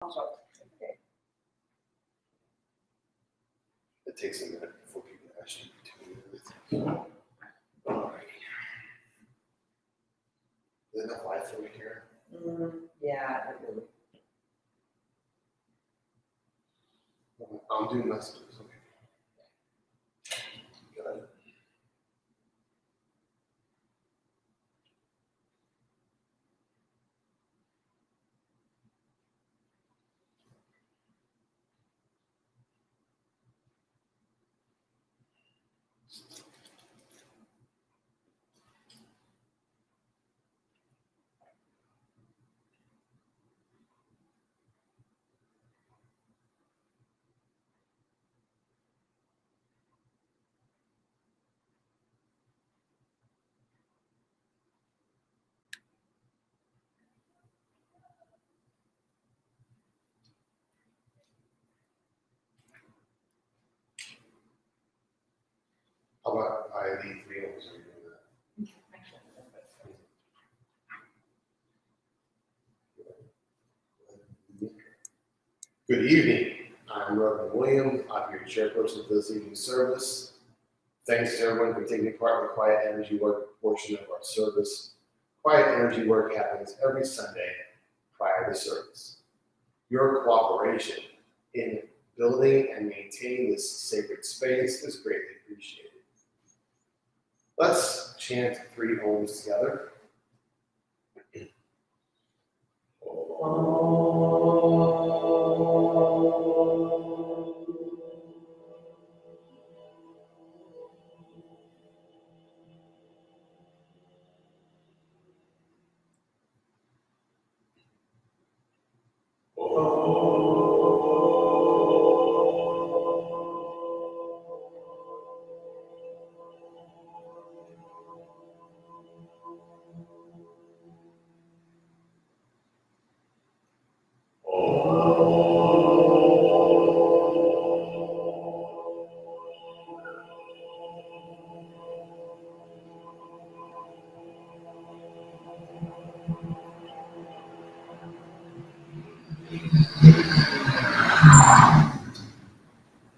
It takes a minute before people actually tune in. All right. Is that live over here? Yeah, I really. I'm doing messages. Okay. Got it. How about I leave 3 hours or doing that? Good evening. I'm Reverend William. I'm your chairperson for this evening's service. Thanks to everyone for taking part in the Quiet Energy Work portion of our service. Quiet Energy Work happens every Sunday prior to service. Your cooperation in building and maintaining this sacred space is greatly appreciated. Let's chant 3 Oms together.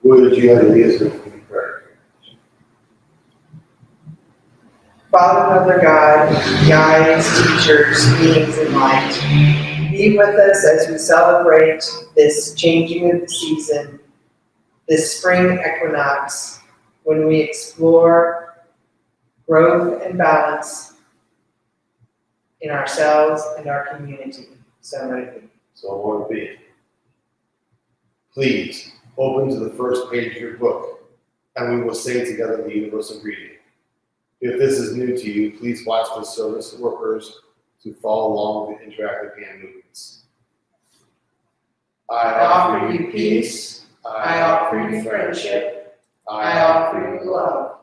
Would you have to lead us in prayer? Father, Mother, God, guides, teachers, beings in light, be with us as we celebrate this changing of the season, this spring equinox, when we explore growth and balance in ourselves and our community. So may it be. So Lord be. Please open to the first page of your book, and we will say together the universal greeting. If this is new to you, please watch the service workers to follow along with the interactive hand movements. I offer you peace. I offer you friendship. I offer you love.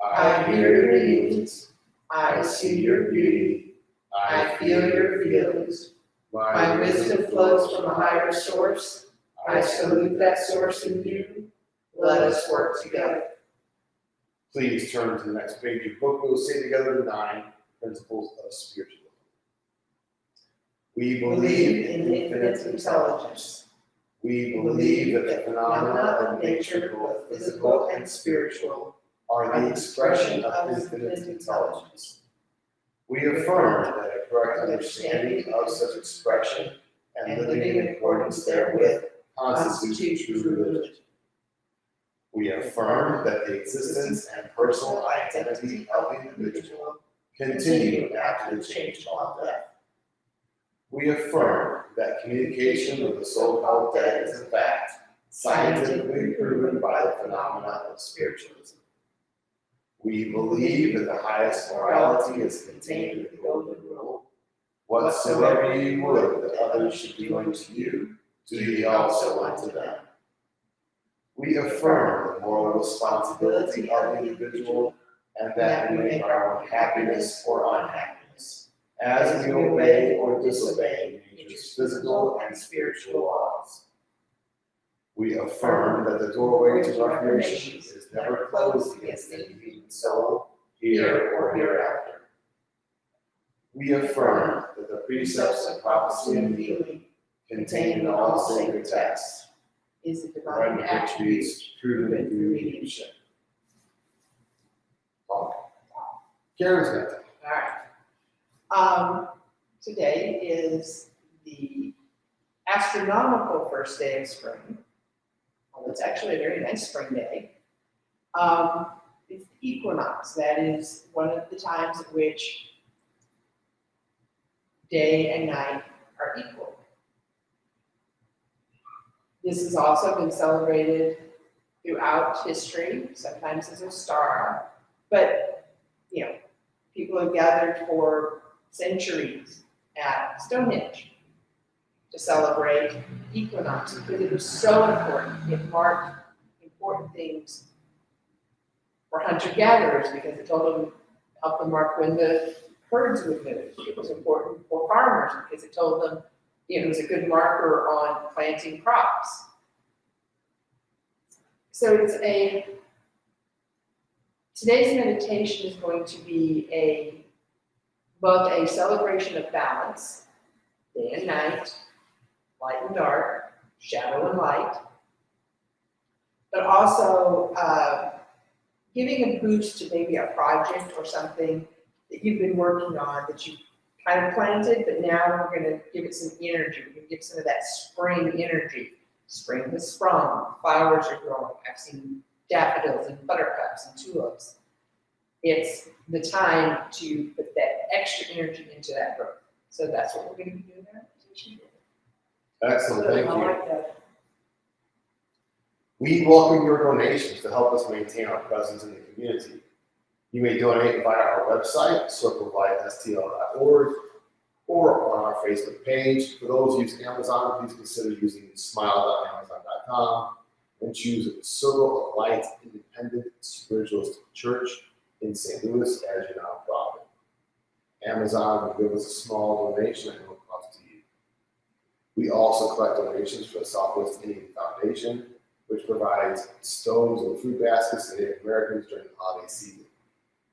I hear your needs. I see your beauty. I feel your feelings. My wisdom flows from a higher source. I salute that source in you. Let us work together. Please turn to the next page of your book. We'll say together the 9 principles of spiritualism. We believe in infinite intelligence. We believe that the phenomena of nature, both physical and spiritual, are the expression of infinite intelligence. We affirm that a correct understanding of such expression and living in accordance therewith constitutes true religion. We affirm that the existence and personal identity of the individual continue after the change of death. We affirm that communication with the so-called dead is a fact, scientifically proven by the phenomena of spiritualism. We believe that the highest morality is contained in the golden rule. Whatsoever you would that others should do unto you, do ye also unto them. We affirm the moral responsibility of the individual and that we make our own happiness or unhappiness, as we obey or disobey nature's physical and spiritual laws. We affirm that the doorway to reformation is never closed against any human soul, here or hereafter. We affirm that the precepts of prophecy and healing contained in all sacred texts, is a divine attribute proven through mediumship. Karen's got that. All right. Today is the astronomical first day of spring. Well, it's actually a very nice spring day. It's the equinox. That is one of the times at which day and night are equal. This has also been celebrated throughout history, sometimes as a star, but people have gathered for centuries at Stonehenge to celebrate equinox because it was so important. It marked important things for hunter-gatherers because it helped them mark when the herds would move. It was important for farmers because it told them it was a good marker on planting crops. So today's meditation is going to be both a celebration of balance, day and night, light and dark, shadow and light, but also giving a boost to maybe a project or something that you've been working on that you kind of planted, but now we're going to give it some energy. We're going to give some of that spring energy. Spring has sprung, flowers are growing. I've seen daffodils and buttercups and tulips. It's the time to put that extra energy into that growth. So that's what we're going to be doing now. Excellent, thank I you. like that. We welcome your donations to help us maintain our presence in the community. You may donate via our website, circlevitastl.org, or on our Facebook page. For those using Amazon, please consider using smile.amazon.com and choose Circle of Light Independent Spiritualist Church in St. Louis as your nonprofit. Amazon will give us a small donation at no cost to you. We also collect donations for the Southwest Indian Foundation, which provides stones and fruit baskets to Native Americans during the holiday season.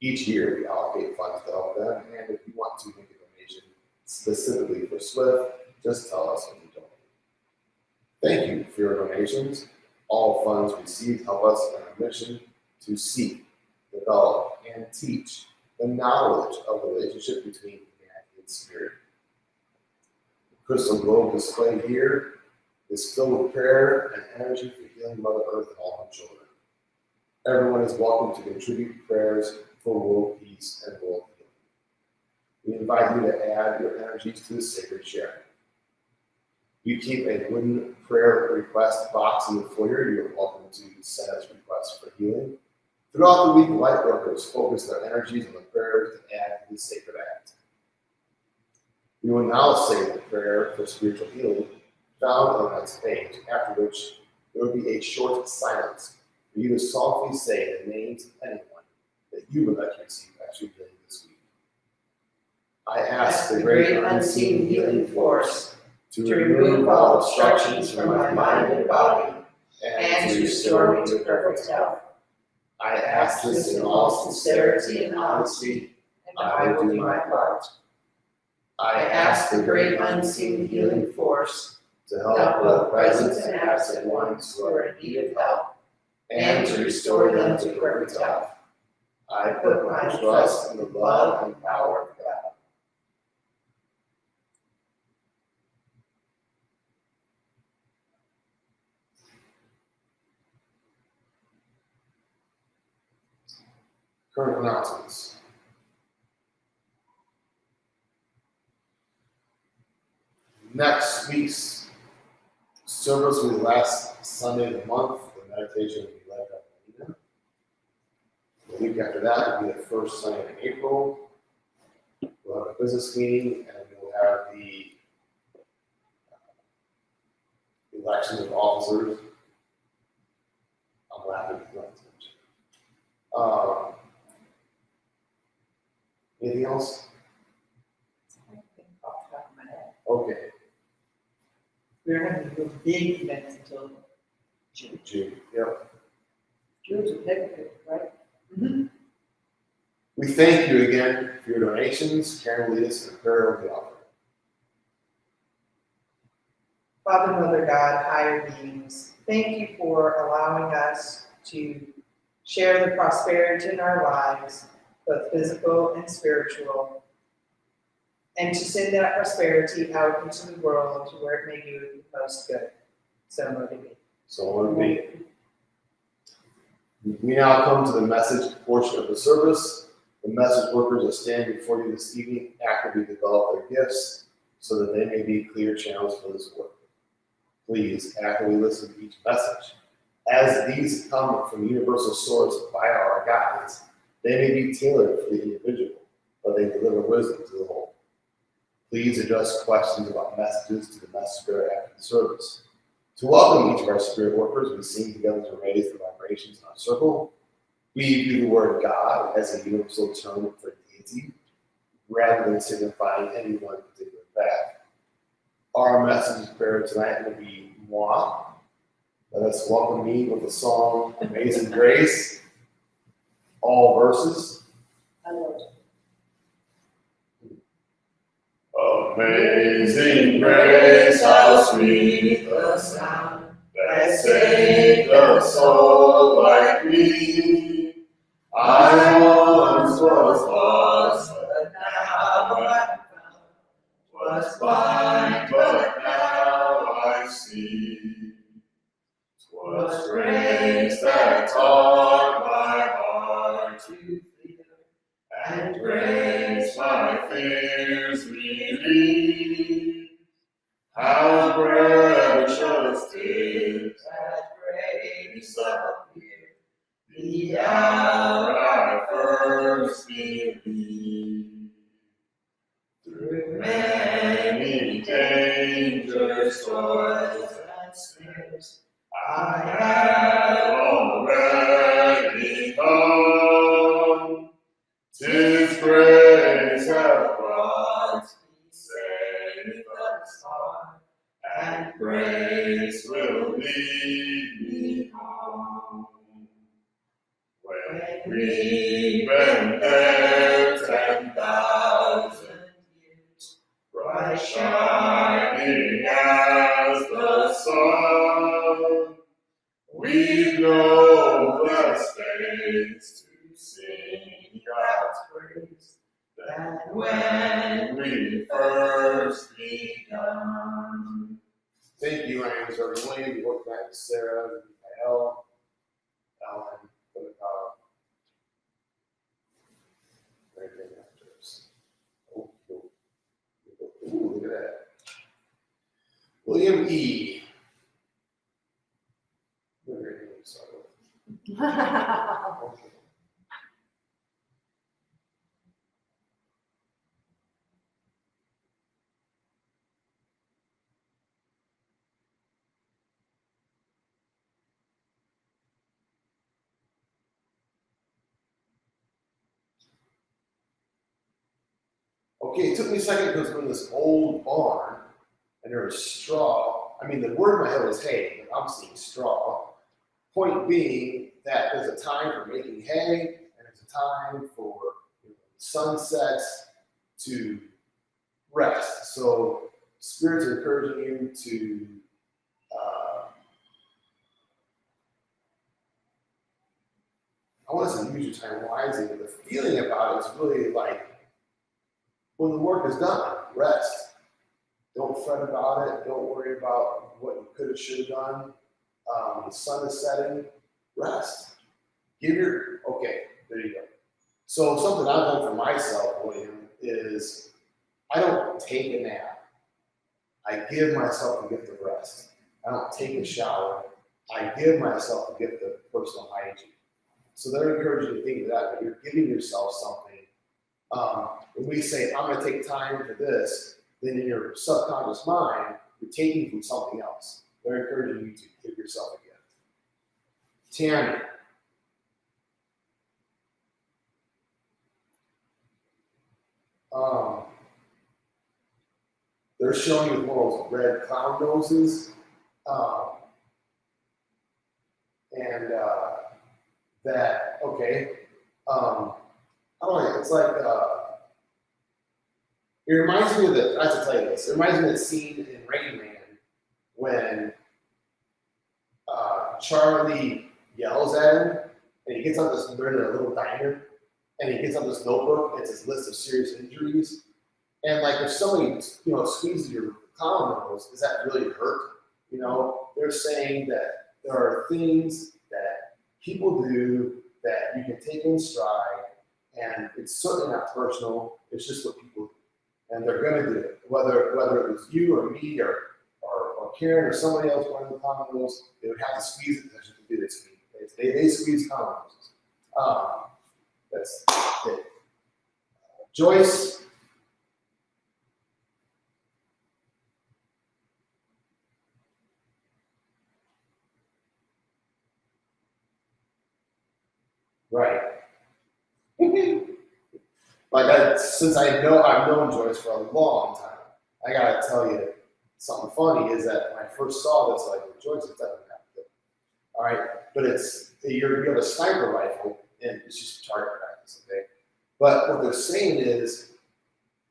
Each year, we allocate funds to help them, and if you want to make a donation specifically for SWIFT, just tell us when you donate. Thank you for your donations. All funds received help us in our mission to seek, develop, and teach the knowledge of the relationship between humanity and spirit. The crystal globe displayed here is filled with prayer and energy for healing Mother Earth and all her children. Everyone is welcome to contribute prayers for world peace and world healing. We invite you to add your energies to the sacred sharing. We keep a wooden prayer request box in the foyer. You're welcome to send us requests for healing. Throughout the week, light workers focus their energies on the prayers to add to the sacred act. We will now say the prayer for spiritual healing found on the next page, after which there will be a short silence for you to softly say the names of anyone that you would like to receive extra healing this week. I ask the great unseen healing force to remove all obstructions from my mind and body and to restore me to perfect health. I ask this in all sincerity and honesty, and I will do my part. I ask the great unseen healing force to help both present and absent ones who are in need of help, and to restore them to perfect health. I put my trust in the love and power of God. Current announcements. Next week's service will be last Sunday of the month. The meditation will be led by Melina. The week after that will be the first Sunday in April. We'll have a business meeting, and we'll have the elections of officers. I'm laughing at that. Anything else? I think off the top of my head. Okay. We're having a big event until June. June. Yep. June's a big, right? Mm-hmm. We thank you again for your donations. Karen will lead us in a prayer of the offering. Father, Mother, God, higher beings, thank you for allowing us to share the prosperity in our lives, both physical and spiritual, and to send that prosperity out into the world to where it may do the most good. So motivate. So motivate. We now come to the message portion of the service. The message workers that stand before you this evening actively develop their gifts so that they may be clear channels for this work. Please actively listen to each message. As these come from universal source via our guides, they may be tailored for the individual, but they deliver wisdom to the whole. Please address questions about messages to the messenger after the service. To welcome each of our spirit workers, we sing together to raise the vibrations in our circle. We view the word God as a universal term for deity, rather than signifying any one particular fact. Our message prayer tonight will be moi. Let us welcome me with the song Amazing Grace, all verses. Amazing grace, how sweet the sound that saved a soul like me. I once was lost, but now I'm found. Was blind, but now I see. 'Twas grace that taught my heart to fear, and grace my fears relieved. How precious is that grace appeared the hour I first believed. Through many dangers, toils, and snares, I have already come. 'Tis grace hath brought me safe thus far, and grace will lead me home. When we've been there 10,000 years, bright shining as the sun, we've no less days to sing God's praise than when we first begun. Thank you, my name is Reverend William. You work back to Sarah, Michael, Alan, oh, ooh, look at that. William E. Okay, it took me a second because we're in this old barn and there was straw. I mean, the word in my head was hay, but I'm seeing straw. Point being that there's a time for making hay and there's a time for sunsets to rest. So spirits are encouraging you to I want to use your time wisely, but the feeling about it is really like when the work is done, rest. Don't fret about it. Don't worry about what you could have, should have done. The sun is setting. Rest. Okay, there you go. So something I've done for myself, William, is I don't take a nap. I give myself the gift of rest. I don't take a shower. I give myself the gift of personal hygiene. So they're encouraging you to think of that, but you're giving yourself something. When we say, I'm going to take time for this, then in your subconscious mind, you're taking from something else. They're encouraging you to give yourself a gift. Tammy. They're showing you one of those red clown noses. That, okay. I don't know, it's like, it reminds me of I have to tell you this, it reminds me of the scene in Rain Man when Charlie yells at him, and he gets on this, they're in a little diner, and he gets on this notebook, and it's his list of serious injuries. And like if somebody, squeezes your common nose, does that really hurt? They're saying that there are things that people do that you can take in stride, and it's certainly not personal, it's just what people do. And they're gonna do it. Whether it was you or me or Karen or somebody else wanting the common nose, they would have to squeeze it because you can do this. They squeeze common noses. That's it. Joyce. Right. Since I've known Joyce for a long time, I gotta tell you something funny is that when I first saw this, Joyce, it doesn't happen. All right, but you have a sniper rifle, and it's just target practice, okay? But what they're saying is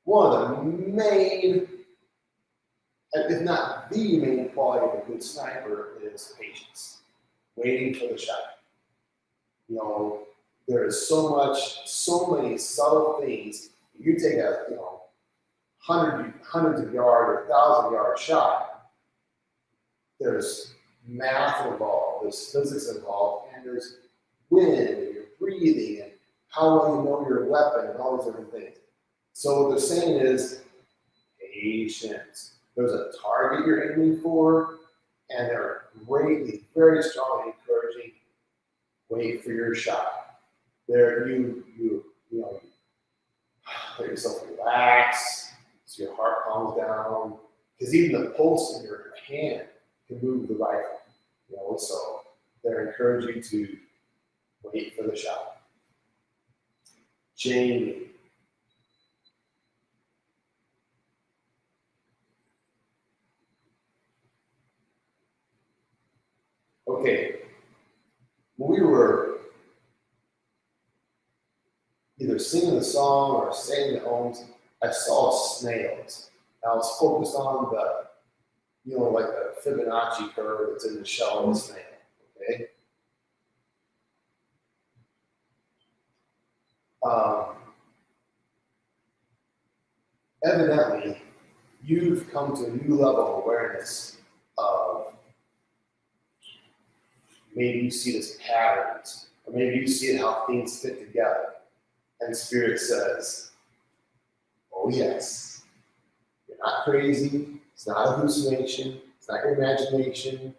one of the main, if not the main quality of a good sniper is patience, waiting for the shot. There is so many subtle things. You take a hundreds of yard or 1,000-yard shot. There's math involved, there's physics involved, and there's wind, and you're breathing, and how well you know your weapon, and all these different things. So what they're saying is patience. There's a target you're aiming for, and they're greatly, very strongly encouraging. Wait for your shot. There, you let yourself relax, so your heart calms down. Because even the pulse in your hand can move the rifle. So they're encouraging you to wait for the shot. Jamie. Okay, when we were either singing the song or saying the homes, I saw snails. I was focused on the, like the Fibonacci curve that's in the shell of the snail, okay? Evidently, you've come to a new level of awareness of maybe you see this patterns, or maybe you see how things fit together. And Spirit says, oh yes, you're not crazy, it's not a hallucination, it's not your imagination.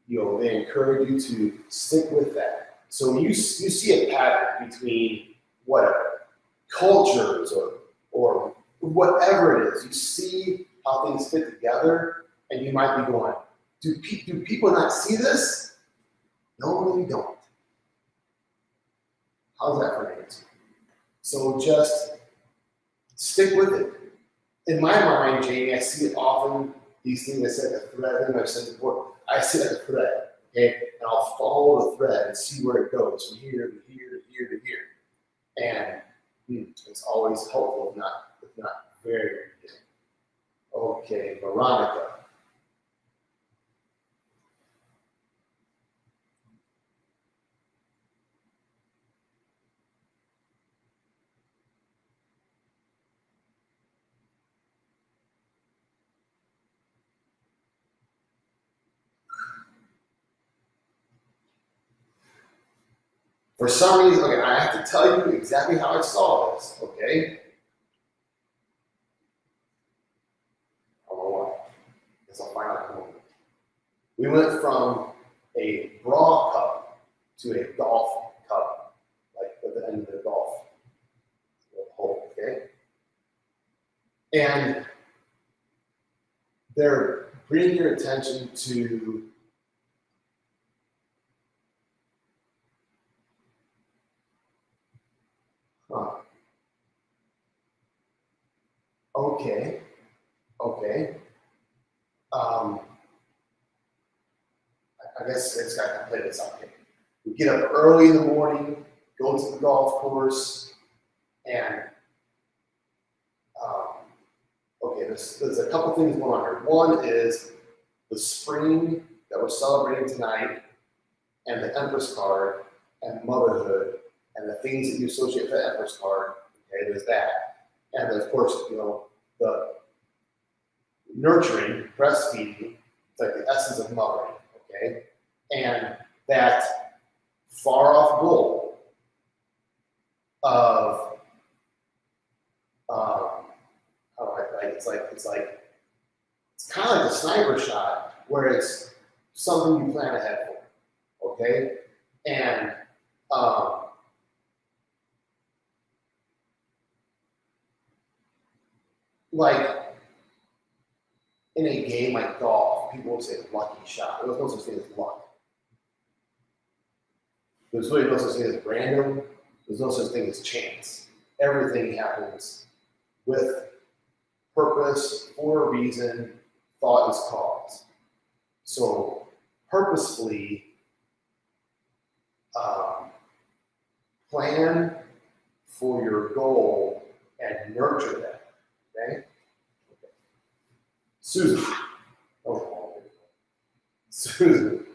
They encourage you to stick with that. So when you see a pattern between whatever, cultures or whatever it is, you see how things fit together, and you might be going, do people not see this? No, they don't. How's that for an answer? So just stick with it. In my mind, Jamie, I see it often, these things I said, the thread, I've said before, I see it as a thread, okay? And I'll follow the thread and see where it goes from here to here to here to here. And it's always helpful, if not very, very good. Okay, Veronica. For some reason, okay, I have to tell you exactly how I saw this, okay? I don't know why. Guess I'll find out in a moment. We went from a bra cup to a golf cup, like at the end of the golf hole, okay? And they're bringing your attention to okay. I guess it's got to play this out here. We get up early in the morning, go to the golf course, and okay, there's a couple things going on here. One is the spring that we're celebrating tonight, and the Empress card, and motherhood, and the things that you associate with the Empress card. Okay, there's that. And then, of course, the nurturing, breastfeeding, it's like the essence of mothering, okay? And that far off goal of it's kind of like a sniper shot where it's something you plan ahead for, okay? And like in a game like golf, people will say lucky shot. There's no such thing as luck. There's really no such thing as random. There's no such thing as chance. Everything happens with purpose, for a reason, thought is cause. So purposefully plan for your goal and nurture that, okay? Susan. Oh, Susan.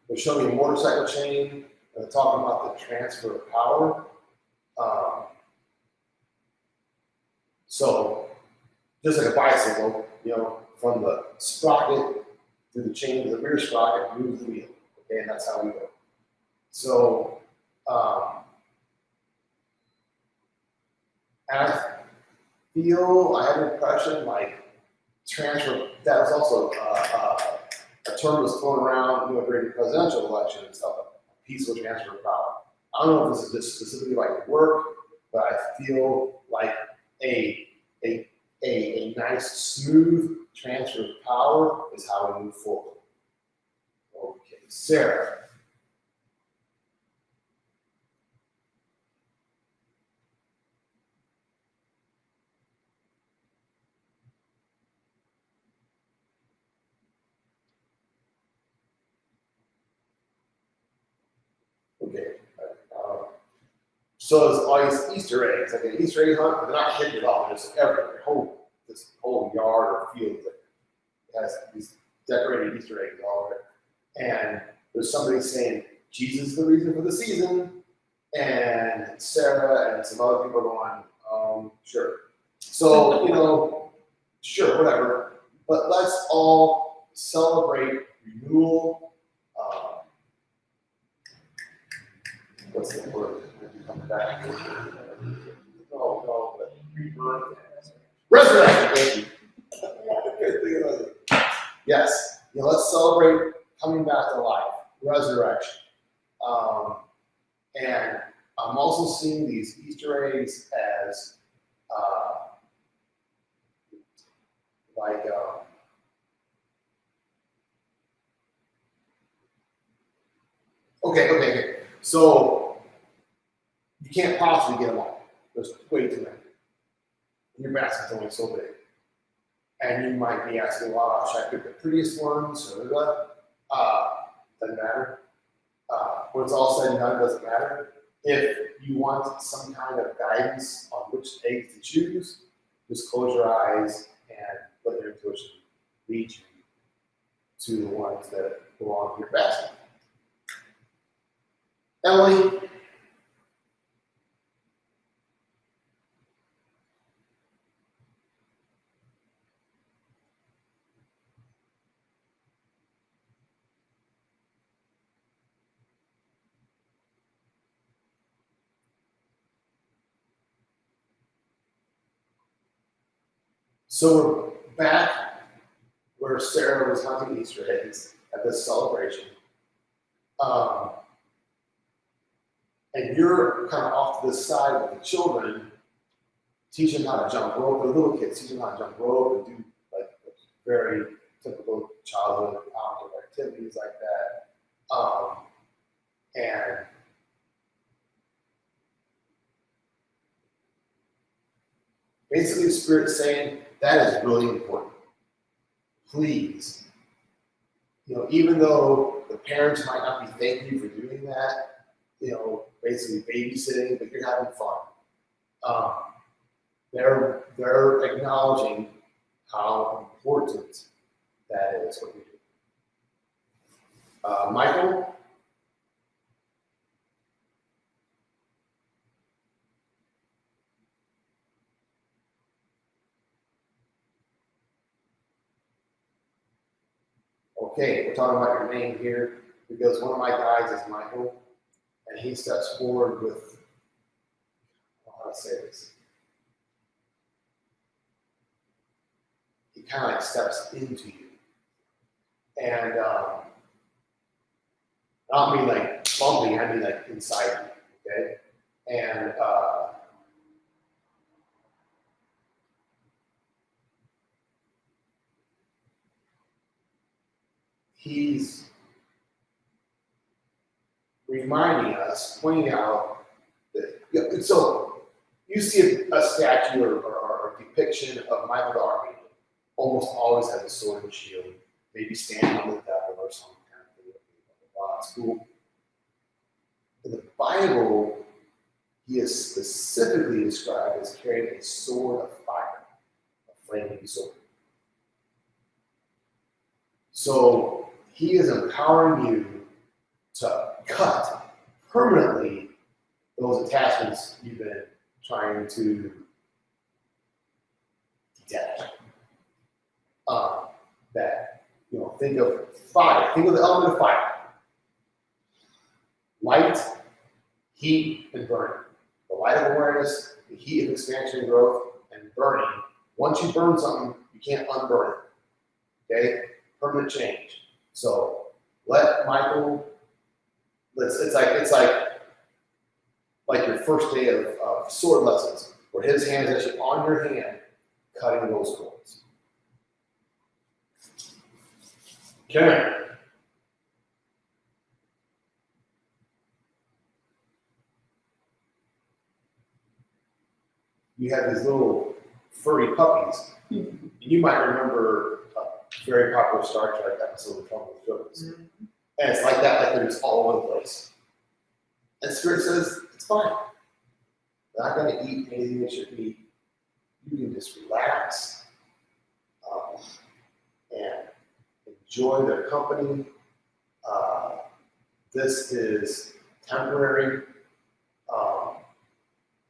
They're showing me a motorcycle chain. They're talking about the transfer of power. So, just like a bicycle, from the sprocket to the chain to the rear sprocket moves the wheel. Okay, and that's how we go. So, and I had an impression like transfer, that was also a term was thrown around during the presidential election and stuff, a peaceful transfer of power. I don't know if this is just specifically like work, but I feel like a nice, smooth transfer of power is how we move forward. Okay, Sarah. Okay. So there's all these Easter eggs, like an Easter egg hunt, but they're not hidden at all. They're just everywhere. This whole yard or field that has these decorated Easter eggs all over it. And there's somebody saying Jesus is the reason for the season, and Sarah and some other people are going, sure. So sure, whatever. But let's all celebrate renewal. What's the word? Come back. No, but rebirth. Resurrection. Yes. Let's celebrate coming back to life. Resurrection. And I'm also seeing these Easter eggs as okay. So you can't possibly get them all. There's way too many. Your basket's only so big. And you might be asking, well, should I pick the prettiest ones? Or doesn't matter. When it's all said and done, it doesn't matter. If you want some kind of guidance on which eggs to choose, just close your eyes and let your intuition lead you to the ones that belong to your basket. Emily? So we're back where Sarah was hunting Easter eggs at this celebration. And you're kind of off to the side with the children, teaching them how to jump rope, the little kids, teaching them how to jump rope and do like very typical childhood outdoor activities like that. And basically the Spirit's saying that is really important. Please, even though the parents might not be thanking you for doing that, basically babysitting, but you're having fun. They're acknowledging how important that is what we do. Michael? Okay, we're talking about your name here because one of my guys is Michael, and he steps forward with, how to say this? He kind of like steps into you. And I don't mean like bumping, I mean like inside you, okay? And he's reminding us, pointing out that, so you see a statue or a depiction of Michael the Archangel, almost always has a sword and shield, maybe standing on the devil or some kind of thing. It's cool. In the Bible, he is specifically described as carrying a sword of fire, a flaming sword. So he is empowering you to cut permanently those attachments you've been trying to detach. That, think of fire, think of the element of fire. Light, heat, and burning. The light of awareness, the heat of expansion and growth, and burning. Once you burn something, you can't unburn it. Okay? Permanent change. So let Michael, it's like your first day of sword lessons, where his hand is actually on your hand, cutting those cords. Okay. You have these little furry puppies. And you might remember a very popular Star Trek episode of Trouble with Phillips. And it's like that, like they're just all over the place. And Spirit says, it's fine. They're not going to eat anything they shouldn't eat. You can just relax and enjoy their company. This is temporary.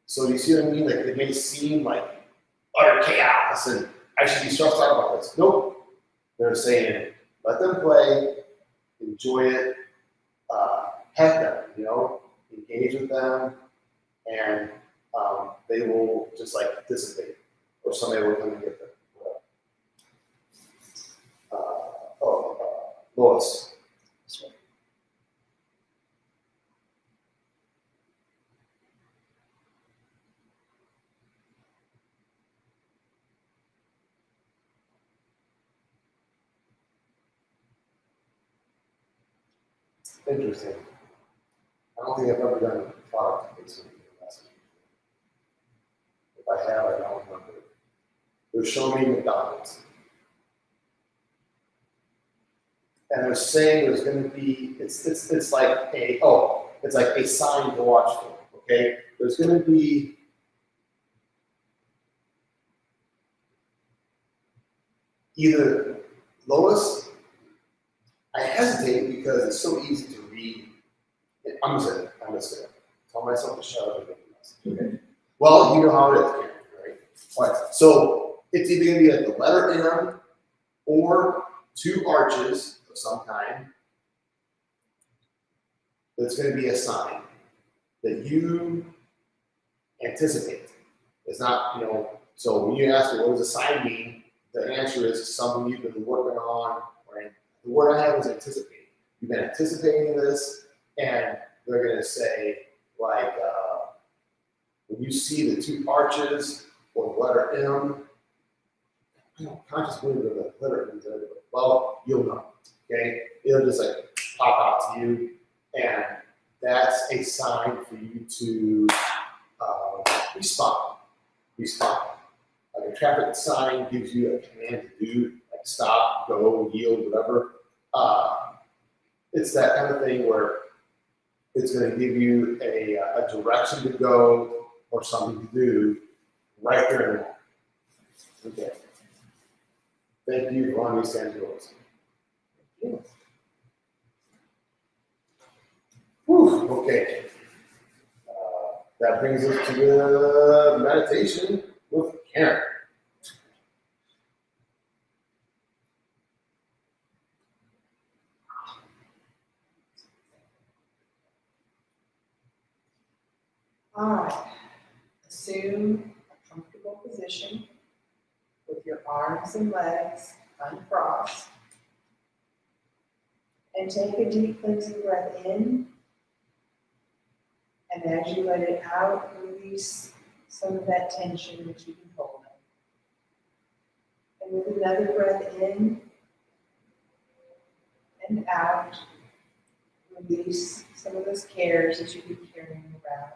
So you see what I mean? Like, it may seem like utter chaos and I should be stressed out about this. Nope. They're saying, let them play, enjoy it, pet them, engage with them, and they will just like dissipate, or somebody will come and get them. Lois. Interesting. I don't think I've ever done a product-based investment. If I have, I don't remember. They're showing me McDonald's. And they're saying there's going to be, it's like a sign to watch for, okay? There's going to be either, Lois, I hesitate because it's so easy to read. I'm just gonna tell myself to shut up and make a mess. Okay. Well, you know how it is, Karen, right? All right. So it's either gonna be like the letter M or two arches of some kind. That's gonna be a sign that you anticipate. It's not, so when you ask me what does a sign mean, the answer is something you've been working on, right? The word I have is anticipate. You've been anticipating this, and they're going to say, like, when you see the two arches or the letter M, I don't consciously believe the letter M is there, well, you'll know, okay? It'll just like pop out to you, and that's a sign for you to respond. Like a traffic sign gives you a command to do, like stop, go, yield, whatever. It's that kind of thing where It's going to give you a direction to go or something to do right there and now. Okay. Thank you for letting me stand yours. Whew, okay. That brings us to the meditation with Karen. All right. Assume a comfortable position with your arms and legs uncrossed. And take a deep cleansing breath in. And as you let it out, release some of that tension that you've been holding. And with another breath in and out, release some of those cares that you've been carrying around.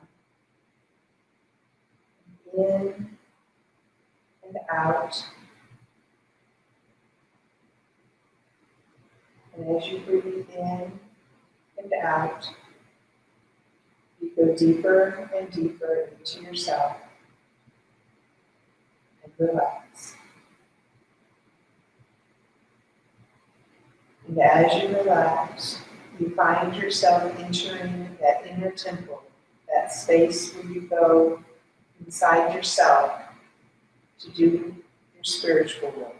In and out. And as you breathe in and out, you go deeper and deeper into yourself and relax. And as you relax, you find yourself entering that inner temple, that space where you go inside yourself to do your spiritual work.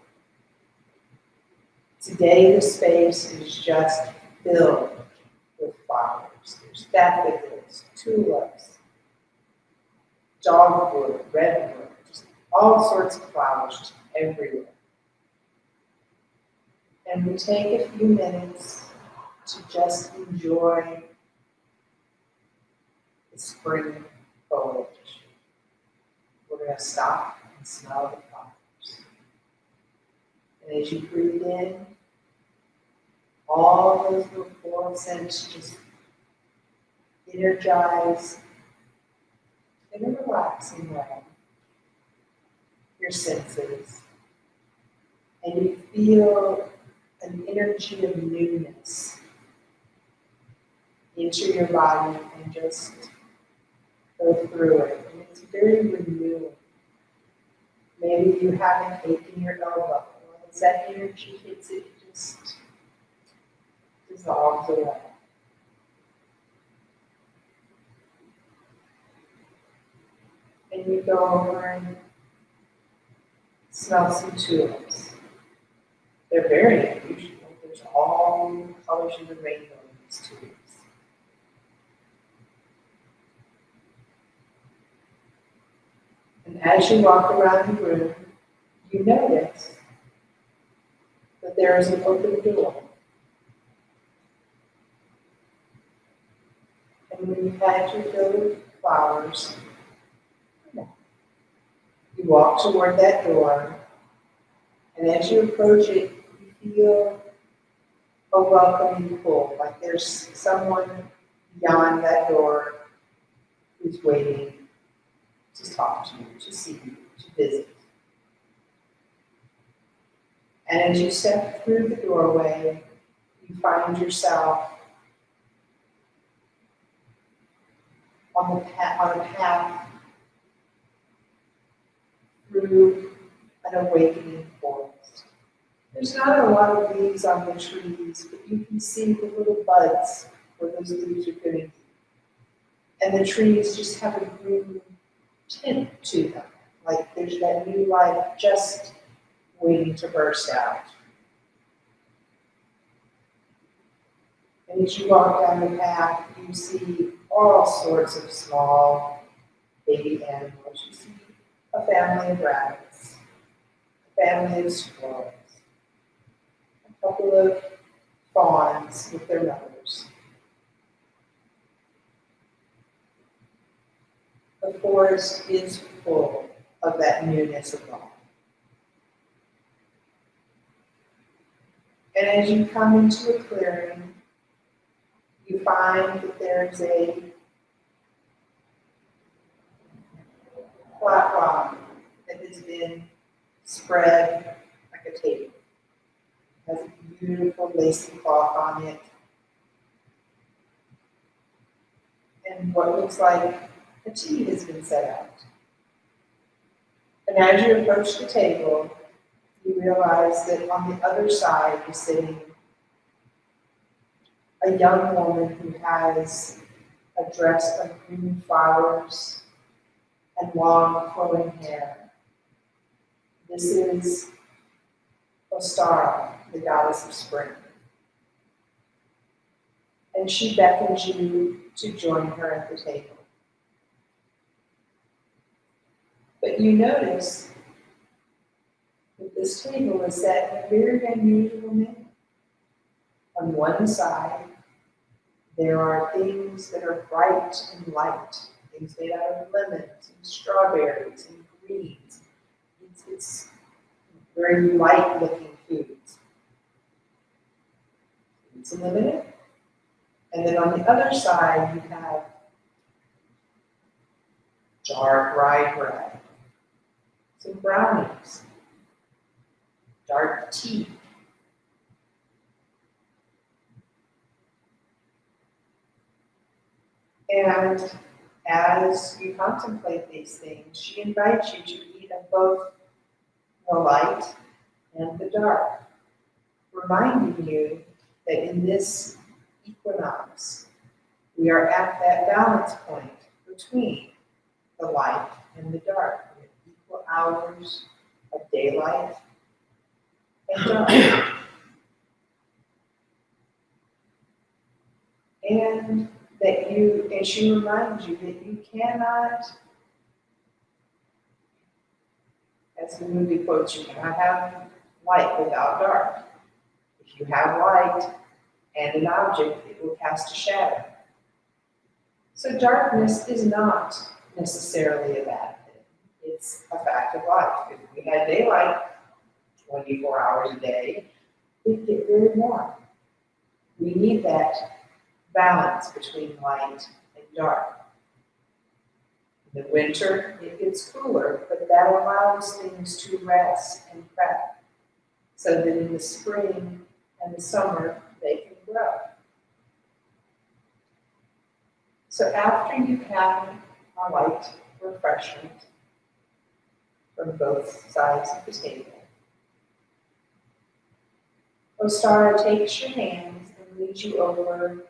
Today, the space is just filled with flowers. There's daffodils, tulips, dogwood, redwood, just all sorts of flowers just everywhere. And we take a few minutes to just enjoy the spring foliage. We're going to stop and smell the flowers. And as you breathe in, all those little floral scents just energize in a relaxing way your senses. And you feel an energy of newness into your body and just go through it. And it's very renewing. Maybe you have an ache in your elbow. Well, as that energy hits it, it just dissolves away. And you go over and smell some tulips. They're very unusual. There's all colors of the rainbow in these tulips. And as you walk around the room, you notice that there is an open door. And when you've had your fill of flowers, you walk toward that door, and as you approach it, you feel a welcoming pull, like there's someone beyond that door who's waiting to talk to you, to see you, to visit. And as you step through the doorway, you find yourself on a path through an awakening forest. There's not a lot of leaves on the trees, but you can see the little buds where those leaves are getting. And the trees just have a green tint to them, like there's that new life just waiting to burst out. And as you walk down the path, you see all sorts of small baby animals. You see a family of rabbits, a family of squirrels, a couple of fawns with their mothers. The forest is full of that newness of life. And as you come into a clearing, you find that there's a flat rock that has been spread like a table. It has a beautiful lacy cloth on it. and what looks like a tea has been set out. And as you approach the table, you realize that on the other side is sitting a young woman who has a dress of green flowers and long flowing hair. This is Ostara, the goddess of spring. And she beckons you to join her at the table. But you notice that this table is set in a very unusual manner. On one side, there are things that are bright and light, things made out of lemons and strawberries and greens. It's very light-looking foods. It's in the middle. And then on the other side, you have dark rye bread, some brownies, dark tea. And as you contemplate these things, she invites you to eat of both the light and the dark, reminding you that in this equinox, we are at that balance point between the light and the dark. We have equal hours of daylight and dark. And she reminds you that you cannot, as the movie quotes, you cannot have light without dark. If you have light and an object, it will cast a shadow. So darkness is not necessarily a bad thing. It's a fact of life. If we had daylight 24 hours a day, it'd get very warm. We need that balance between light and dark. In the winter, it gets cooler, but that allows things to rest and prep, so that in the spring and the summer, they can grow. So after you've had a light refreshment from both sides of the table, Ostara takes your hands and leads you over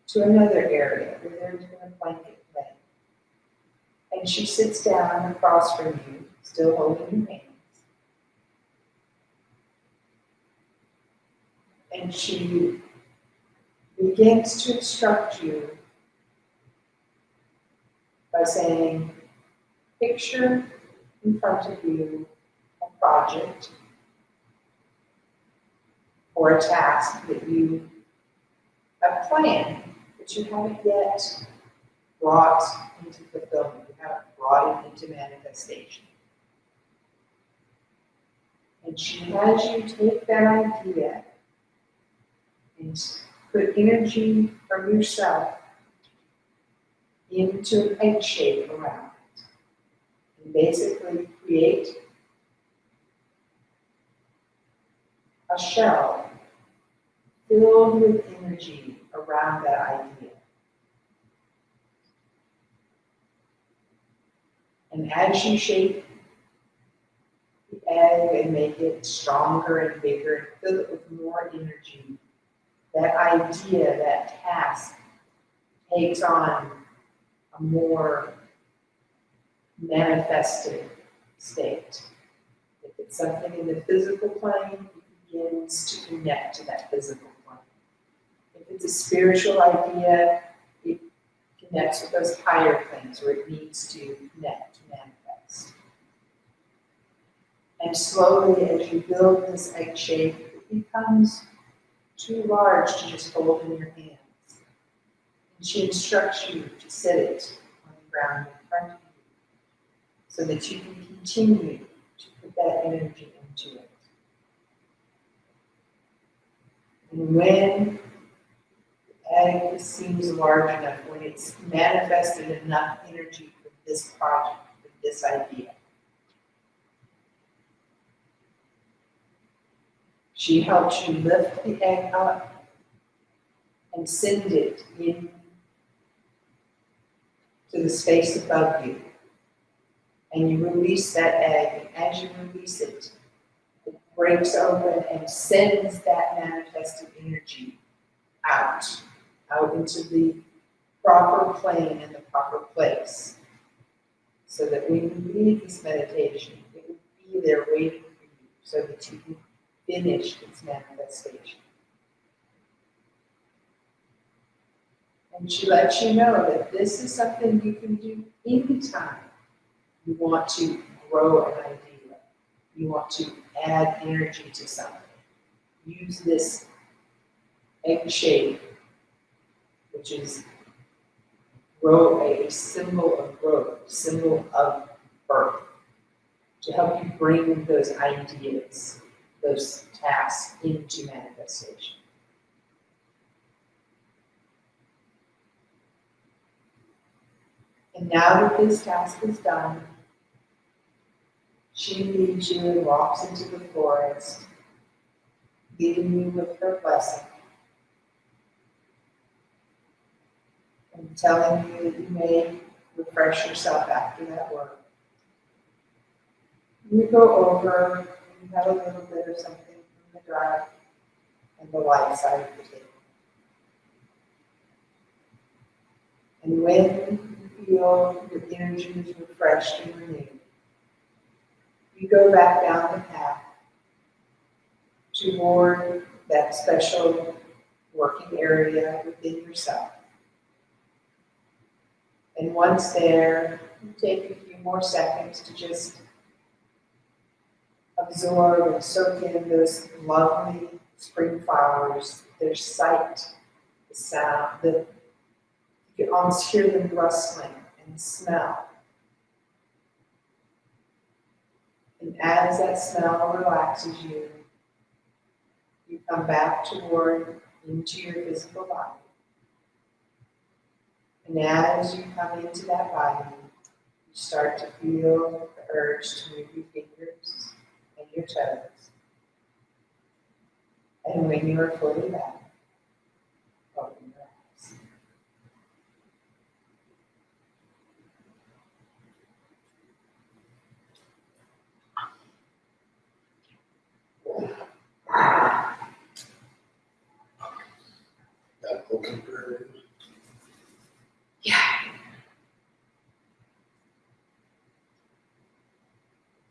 to another area where there's been a blanket laid. And she sits down across from you, still holding your hands. And she begins to instruct you by saying, picture in front of you a project or a task that you have planned, but you haven't yet brought into fulfillment. You haven't brought it into manifestation. And she has you take that idea and put energy from yourself into an egg shape around it. And basically create a shell filled with energy around that idea. And as you shape the egg and make it stronger and bigger and fill it with more energy, that idea, that task, takes on a more manifested state. If it's something in the physical plane, it begins to connect to that physical plane. If it's a spiritual idea, it connects with those higher planes where it needs to connect, to manifest. And slowly, as you build this egg shape, it becomes too large to just hold in your hands. And she instructs you to set it on the ground in front of you so that you can continue to put that energy into it. And when the egg seems large enough, when it's manifested enough energy for this project, for this idea, she helps you lift the egg up and send it in to the space above you. And you release that egg, and as you release it, it breaks open and sends that manifested energy out into the proper plane and the proper place. So that when you leave this meditation, it will be there waiting for you so that you can finish its manifestation. And she lets you know that this is something you can do anytime you want to grow an idea. You want to add energy to something. Use this egg shape, which is a symbol of growth, symbol of birth, to help you bring those ideas, those tasks into manifestation. And now that this task is done, she leads you and walks into the forest, leaving you with her blessing, and telling you that you may refresh yourself after that work. You go over, you have a little bit of something from the dry and the light side of the table. And when you feel your energy is refreshed and renewed, you go back down the path toward that special working area within yourself. And once there, you take a few more seconds to just absorb and soak in those lovely spring flowers, their sight, the sound, you can almost hear them rustling and smell. And as that smell relaxes you, you come back into your physical body. And as you come into that body, you start to feel the urge to move your fingers and your toes. And when you are fully back, open your eyes. Got open prayer. Yeah.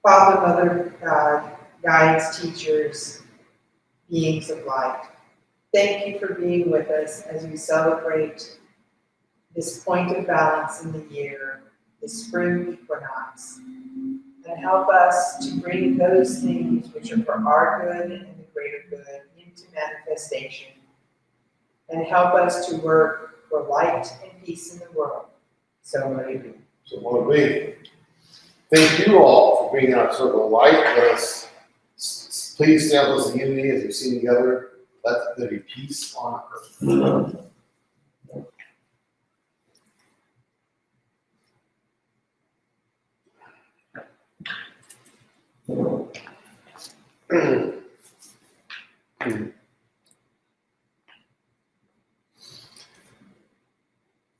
Father, Mother, God, guides, teachers, beings of light, thank you for being with us as we celebrate this point of balance in the year, the spring equinox, and help us to bring those things which are for our good and the greater good into manifestation, and help us to work for light and peace in the world. So may it be. So what do we? Thank you all for being in our circle of light. Let us please stand with us in unity as we sing together. Let there be peace on earth.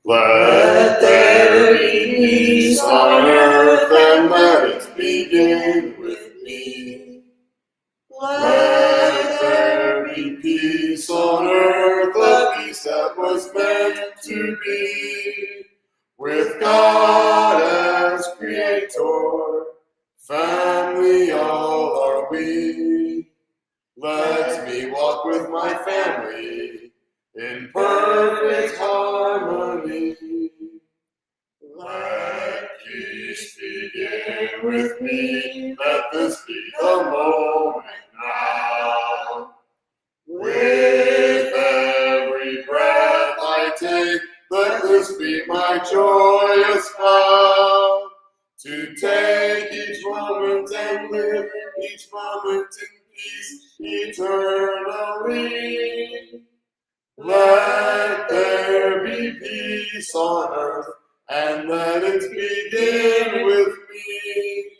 Let there be peace on earth, and let it begin with me. Let there be peace on earth, the peace that was meant to be. With God as creator, family all are we. Let me walk with my family in perfect harmony. Let peace begin with me, let this be the moment now. With every breath I take, let this be my joyous vow. To take each moment and live each moment in peace eternally. Let there be peace on earth, and let it begin with me.